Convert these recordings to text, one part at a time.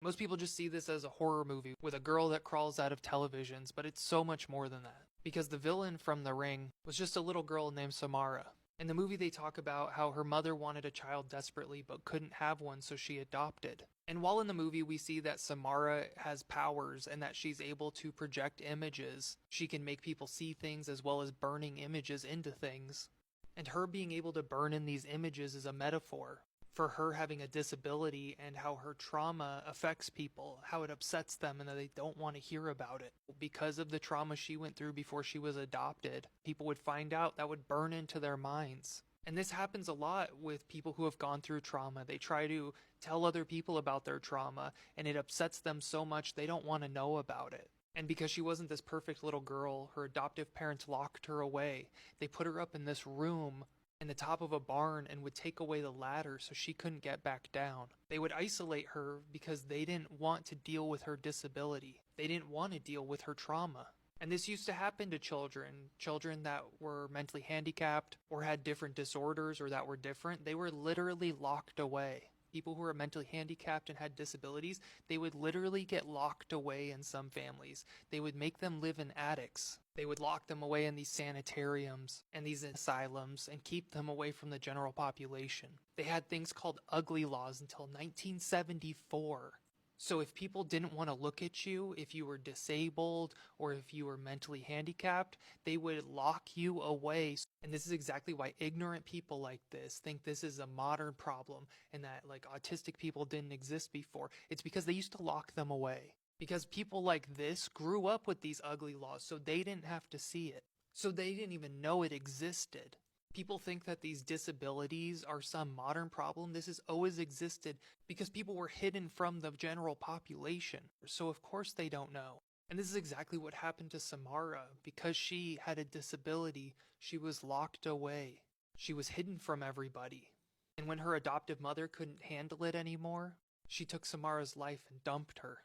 Most people just see this as a horror movie with a girl that crawls out of televisions, but it's so much more than that. Because the villain from The Ring was just a little girl named Samara. In the movie, they talk about how her mother wanted a child desperately but couldn't have one, so she adopted. And while in the movie we see that Samara has powers and that she's able to project images, she can make people see things as well as burning images into things. And her being able to burn in these images is a metaphor for her having a disability and how her trauma affects people, how it upsets them and that they don't want to hear about it. Because of the trauma she went through before she was adopted, people would find out, that would burn into their minds. And this happens a lot with people who have gone through trauma. They try to tell other people about their trauma and it upsets them so much they don't want to know about it. And because she wasn't this perfect little girl, her adoptive parents locked her away. They put her up in this room in the top of a barn and would take away the ladder so she couldn't get back down. They would isolate her because they didn't want to deal with her disability. They didn't want to deal with her trauma. And this used to happen to children that were mentally handicapped or had different disorders or that were different. They were literally locked away. People who were mentally handicapped and had disabilities, they would literally get locked away in some families. They would make them live in attics. They would lock them away in these sanitariums and these asylums and keep them away from the general population. They had things called ugly laws until 1974. So if people didn't want to look at you, if you were disabled or if you were mentally handicapped, they would lock you away. And this is exactly why ignorant people like this think this is a modern problem and that like autistic people didn't exist before. It's because they used to lock them away. Because people like this grew up with these ugly laws, so they didn't have to see it. So they didn't even know it existed. People think that these disabilities are some modern problem. This has always existed because people were hidden from the general population. So of course they don't know. And this is exactly what happened to Samara. Because she had a disability, she was locked away. She was hidden from everybody. And when her adoptive mother couldn't handle it anymore, she took Samara's life and dumped her.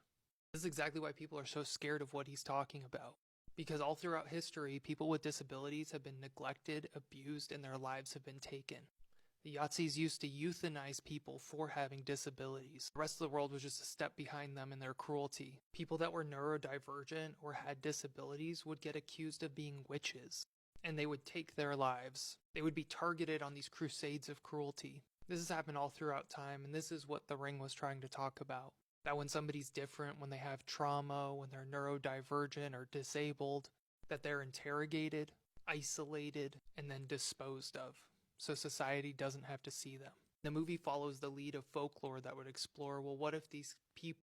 This is exactly why people are so scared of what he's talking about. Because all throughout history, people with disabilities have been neglected, abused, and their lives have been taken. The Yazidis used to euthanize people for having disabilities. The rest of the world was just a step behind them in their cruelty. People that were neurodivergent or had disabilities would get accused of being witches, and they would take their lives. They would be targeted on these crusades of cruelty. This has happened all throughout time, and this is what The Ring was trying to talk about. That when somebody's different, when they have trauma, when they're neurodivergent or disabled, that they're interrogated, isolated, and then disposed of, so society doesn't have to see them. The movie follows the lead of folklore that would explore, well, what if these people